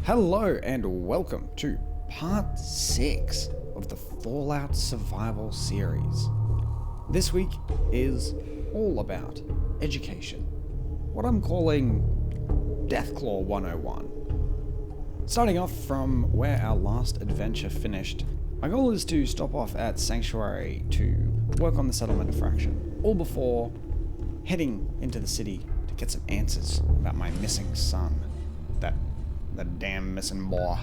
Hello and welcome to part 6 of the Fallout Survival series. This week is all about education, what I'm calling Deathclaw 101. Starting off from where our last adventure finished, my goal is to stop off at Sanctuary to work on the settlement fraction, all before heading into the city to get some answers about my missing son. The damn missing boy.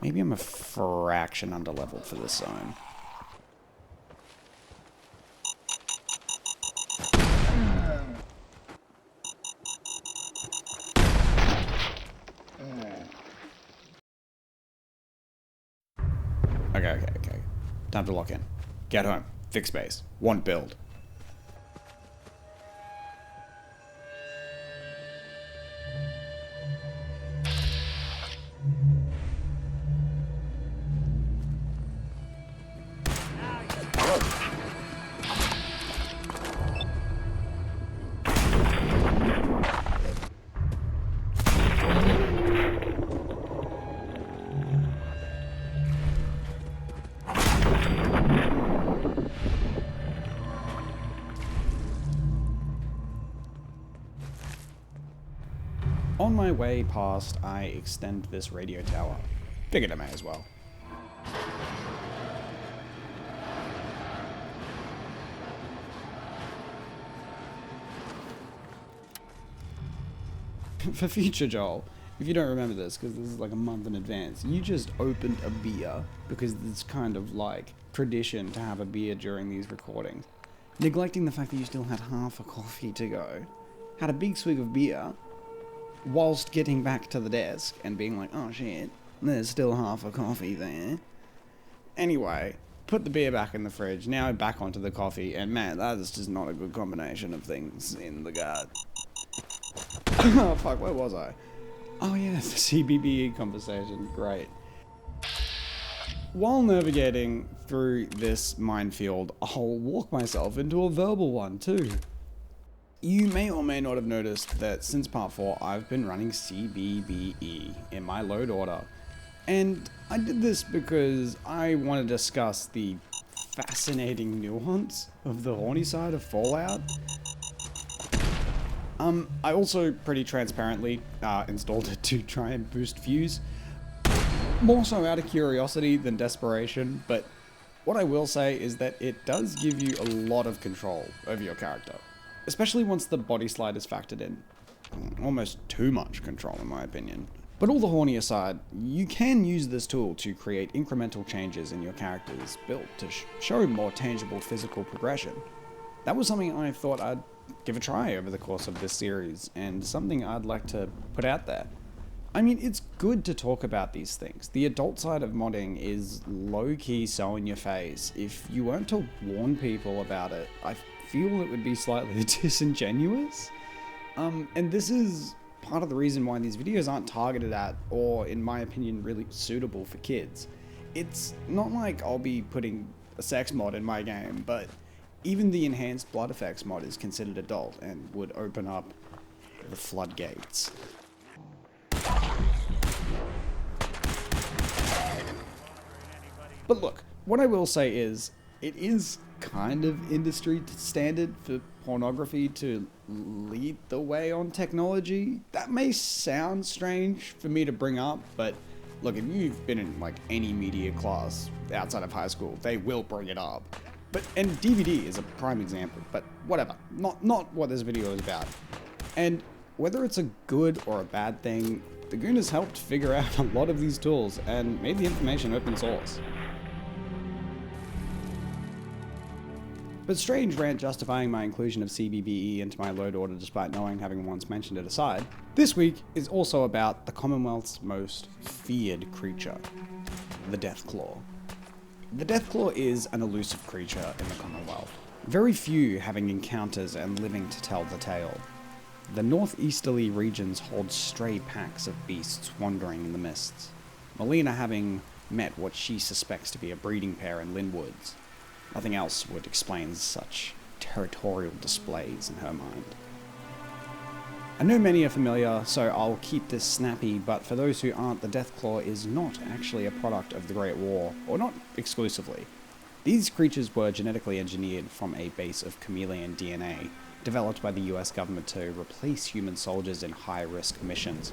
Maybe I'm a fraction underleveled for this zone. Okay. Time to lock in. Get home. Fix base. Want build. On my way past, I extend this radio tower. Figured I may as well. For future Joel, if you don't remember this, because this is like a month in advance, you just opened a beer, because it's kind of like tradition to have a beer during these recordings, neglecting the fact that you still had half a coffee to go, had a big swig of beer, whilst getting back to the desk and being like, oh shit, there's still half a coffee there. Anyway, put the beer back in the fridge, now back onto the coffee, and man, that is just not a good combination of things in the gut. Oh fuck, where was I? Oh yeah, the CBBE conversation, great. While navigating through this minefield, I'll walk myself into a verbal one too. You may or may not have noticed that since part 4, I've been running CBBE in my load order. And I did this because I want to discuss the fascinating nuance of the horny side of Fallout. I also pretty transparently installed it to try and boost views. More so out of curiosity than desperation, but what I will say is that it does give you a lot of control over your character. Especially once the body slide is factored in. Almost too much control in my opinion. But all the horny aside, you can use this tool to create incremental changes in your character's build to show more tangible physical progression. That was something I thought I'd give a try over the course of this series, and something I'd like to put out there. I mean, it's good to talk about these things. The adult side of modding is low-key so in your face. If you weren't to warn people about it, I feel it would be slightly disingenuous. And this is part of the reason why these videos aren't targeted at, or in my opinion, really suitable for kids. It's not like I'll be putting a sex mod in my game, but even the enhanced blood effects mod is considered adult and would open up the floodgates. But look, what I will say is, it is kind of industry standard for pornography to lead the way on technology. That may sound strange for me to bring up, but look, if you've been in like any media class outside of high school, they will bring it up. And DVD is a prime example, but whatever, not what this video is about. And whether it's a good or a bad thing, the Goon has helped figure out a lot of these tools and made the information open source. But strange rant justifying my inclusion of CBBE into my load order despite knowing having once mentioned it aside. This week is also about the Commonwealth's most feared creature, the Deathclaw. The Deathclaw is an elusive creature in the Commonwealth, very few having encounters and living to tell the tale. The northeasterly regions hold stray packs of beasts wandering in the mists, Melina having met what she suspects to be a breeding pair in Linwoods. Nothing else would explain such territorial displays in her mind. I know many are familiar, so I'll keep this snappy, but for those who aren't, the Deathclaw is not actually a product of the Great War, or not exclusively. These creatures were genetically engineered from a base of chameleon DNA, developed by the US government to replace human soldiers in high-risk missions.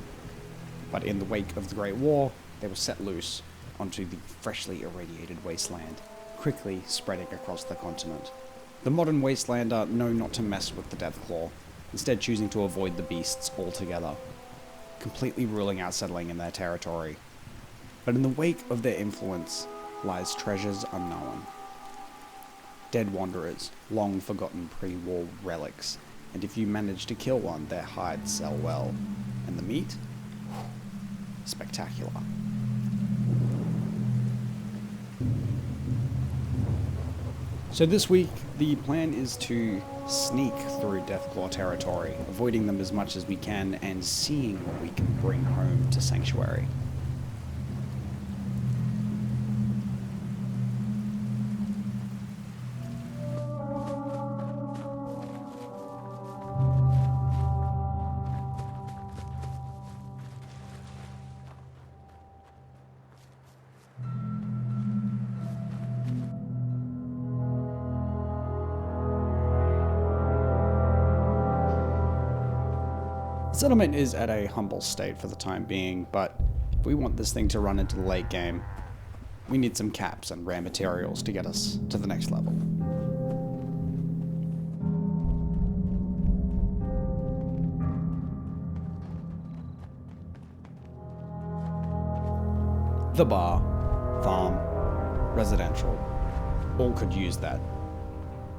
But in the wake of the Great War, they were set loose onto the freshly irradiated wasteland, quickly spreading across the continent. The modern wastelander know not to mess with the Deathclaw, instead choosing to avoid the beasts altogether, completely ruling out settling in their territory. But in the wake of their influence lies treasures unknown. Dead wanderers, long forgotten pre-war relics, and if you manage to kill one, their hides sell well. And the meat? Spectacular. So this week, the plan is to sneak through Deathclaw territory, avoiding them as much as we can and seeing what we can bring home to Sanctuary. Settlement is at a humble state for the time being, but if we want this thing to run into the late game, we need some caps and rare materials to get us to the next level. The bar, farm, residential, all could use that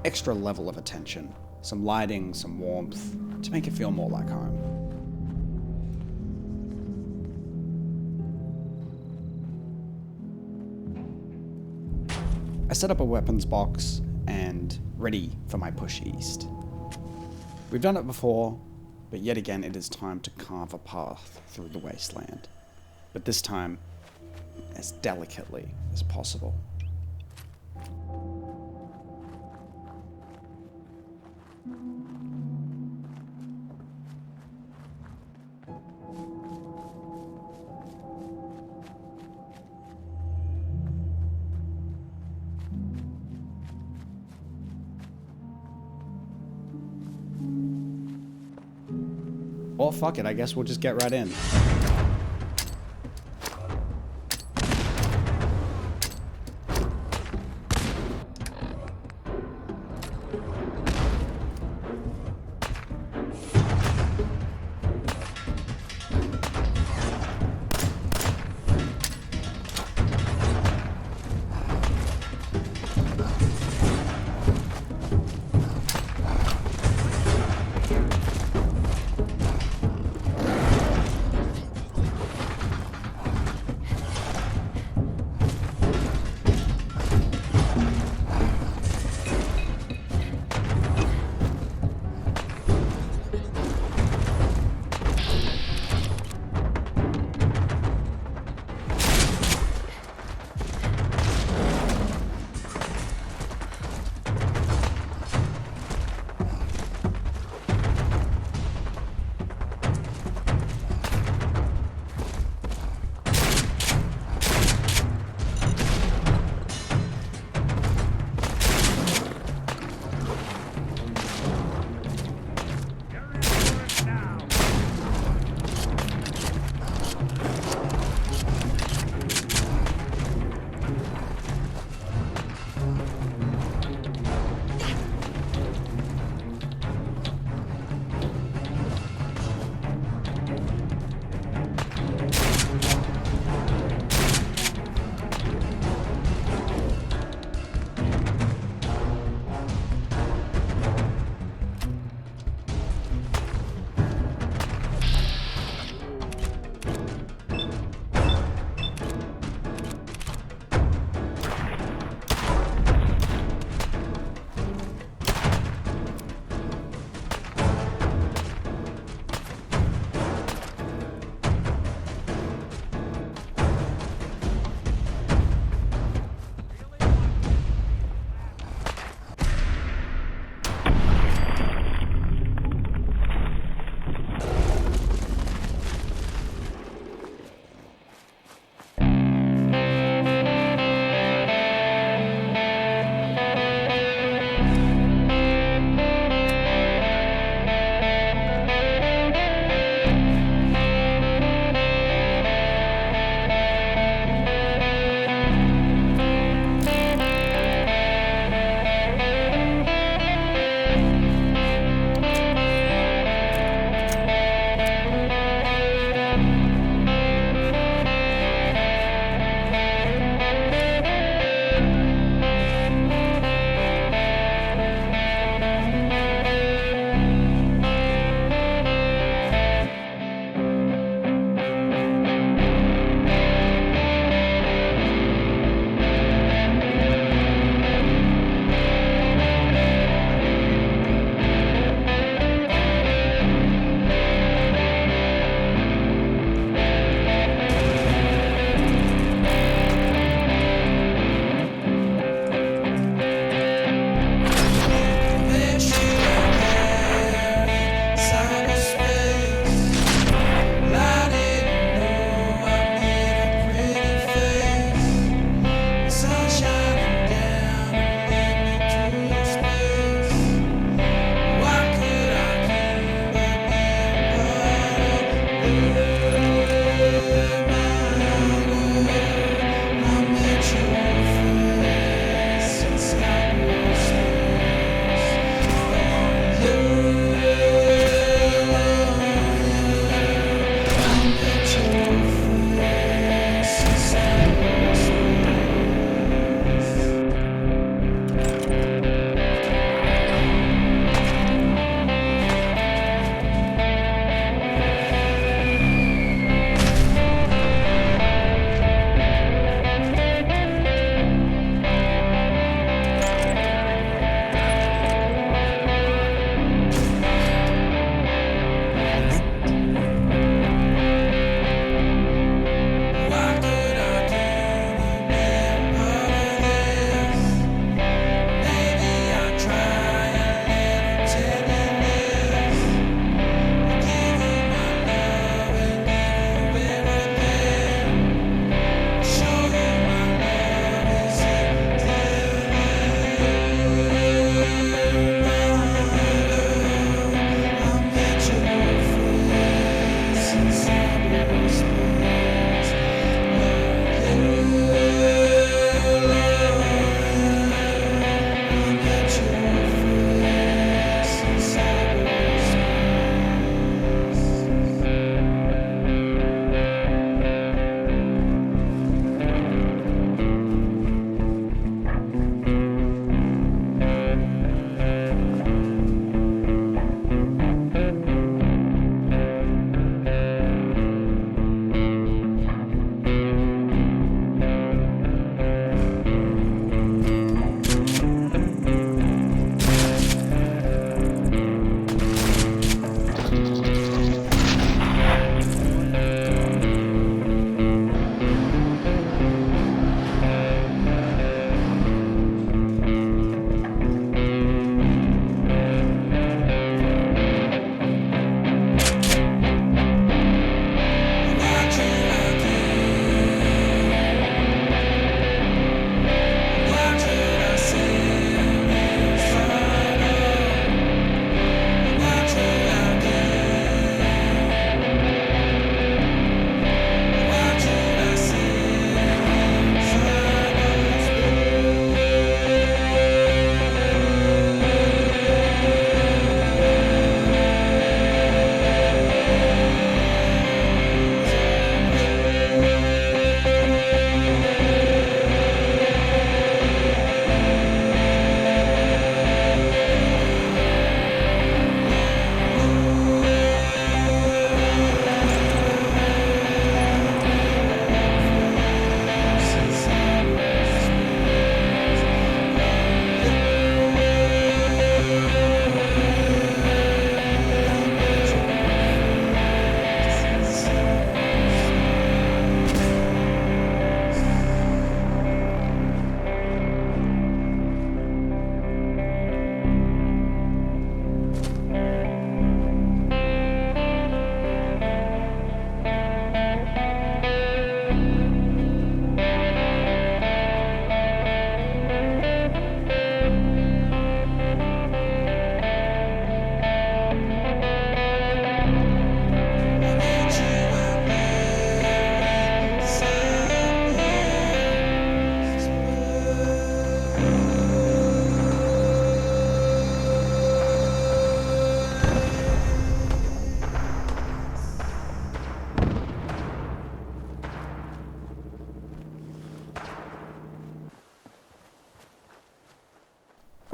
extra level of attention, some lighting, some warmth, to make it feel more like home. I set up a weapons box and ready for my push east. We've done it before, but yet again it is time to carve a path through the wasteland, but this time as delicately as possible. Well, fuck it, I guess we'll just get right in.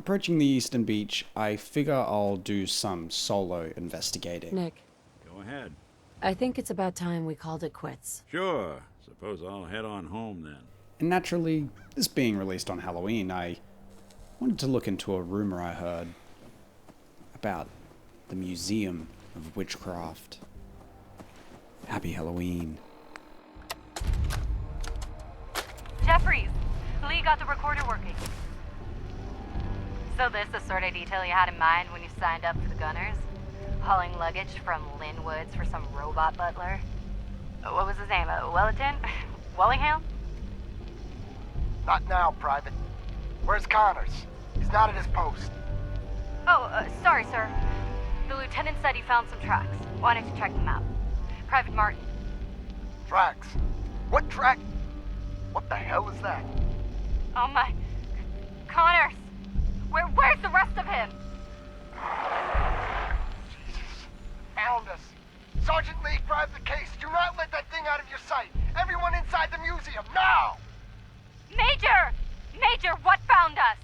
approaching the eastern beach, I figure I'll do some solo investigating. Nick, Go ahead. I think it's about time we called it quits. Sure. Suppose I'll head on home then. And naturally, this being released on Halloween, I wanted to look into a rumor I heard about the Museum of Witchcraft. Happy Halloween. Jeffries, Lee got the recorder working. So this the sort of detail you had in mind when you signed up for the Gunners? Hauling luggage from Linwoods for some robot butler? What was his name? Wellerton? Wellingham? Not now, Private. Where's Connors? He's not at his post. Oh, sorry, sir. The lieutenant said he found some tracks. Wanted to check them out. Private Martin. Tracks? What track? What the hell is that? Oh my... Connors! Where's the rest of him? Jesus. Found us. Sergeant Lee, grab the case. Do not let that thing out of your sight. Everyone inside the museum, now! Major! Major, what found us?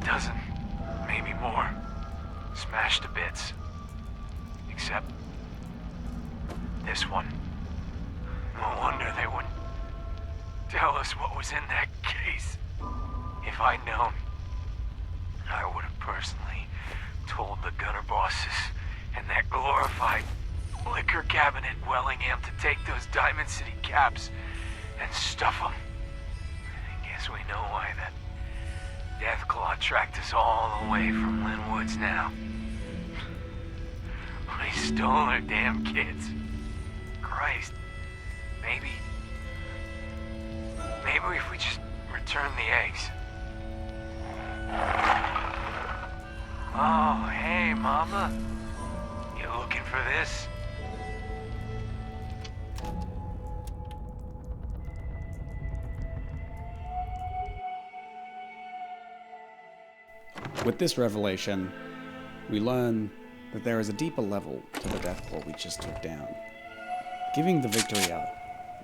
dozen, maybe more, smashed to bits. Except this one. No wonder they wouldn't tell us what was in that case. If I'd known, I would have personally told the gunner bosses and that glorified liquor cabinet Wellingham to take those Diamond City caps and stuff them. I guess we know why that Deathclaw tracked us all the way from Linwoods now. They stole our damn kids. Christ. Maybe if we just return the eggs. Oh, hey, Mama. You looking for this? With this revelation, we learn that there is a deeper level to the Deathclaw we just took down, giving the victory a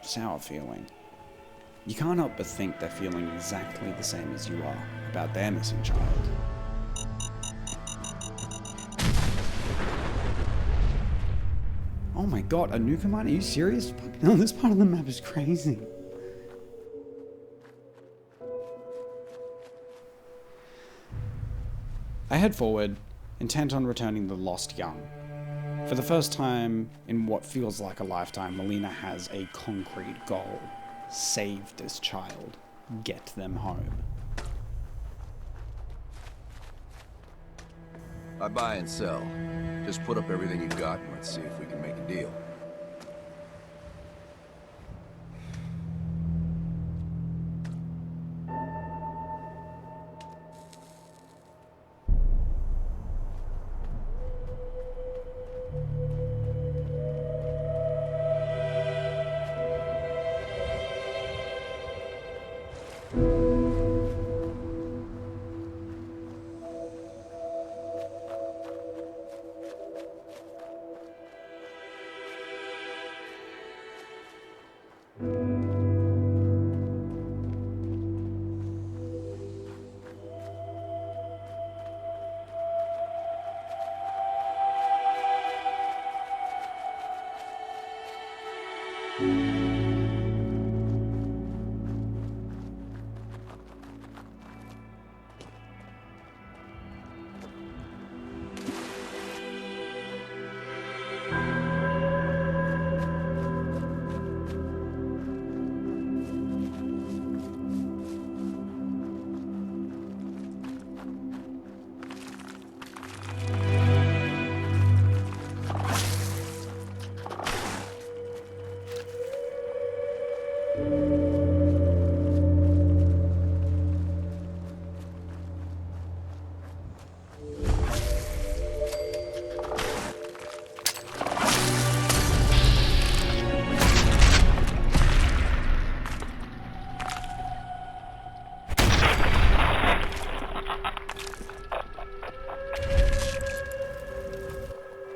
sour feeling. You can't help but think they're feeling exactly the same as you are about their missing child. Oh my god, a new command? Are you serious? No, this part of the map is crazy. I head forward, intent on returning the lost young. For the first time in what feels like a lifetime, Melina has a concrete goal. Save this child. Get them home. I buy and sell. Just put up everything you got and let's see if we can make a deal.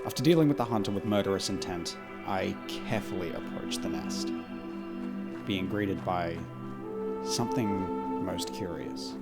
After dealing with the hunter with murderous intent, I carefully approach the nest, being greeted by something most curious.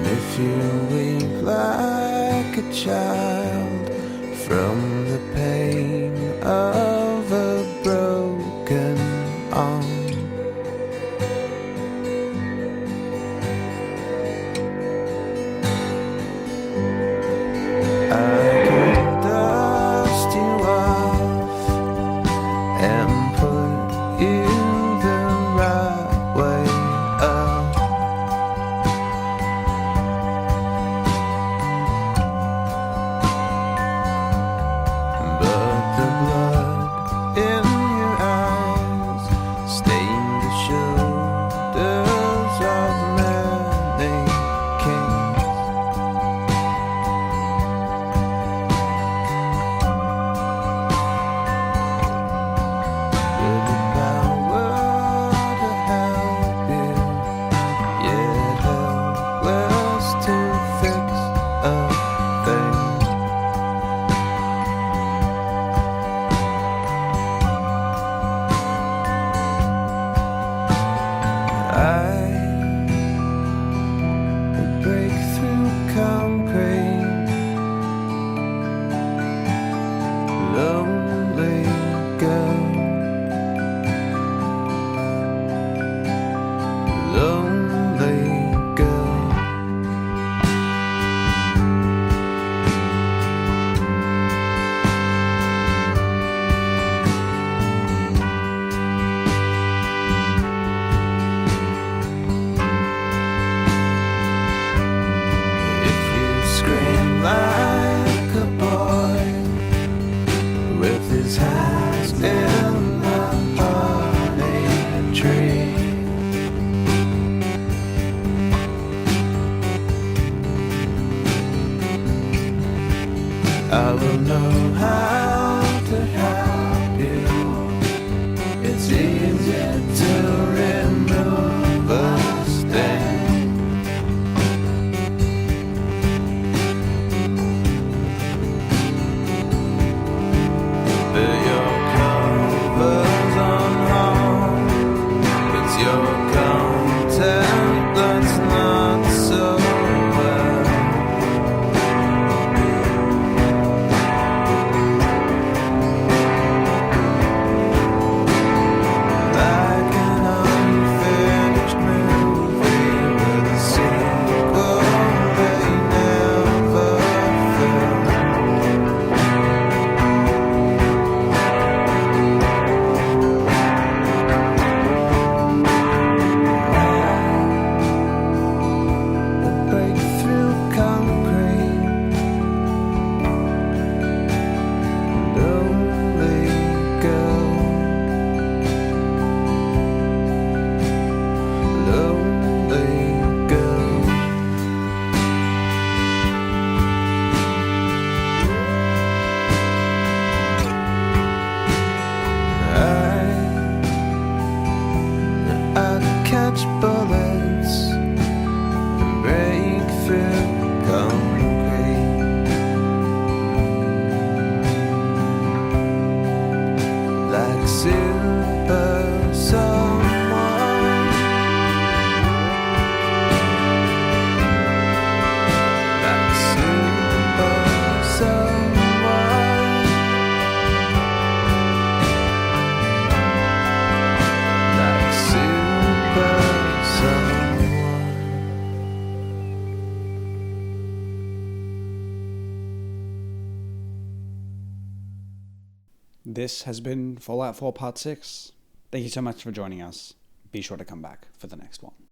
If you weep like a child from the pain of a broken arm, I can dust you off and put you the right way up. I will know how to help you. It's easy to remove a stain. But your cover's on harm. It's your content that's not so well. Like an unfinished movie with a sequel they never filmed. The breakthrough concrete and only go. I'd catch bullets and break through concrete like super someone, like super someone, like super someone. This has been Fallout 4 Part 6. Thank you so much for joining us. Be sure to come back for the next one.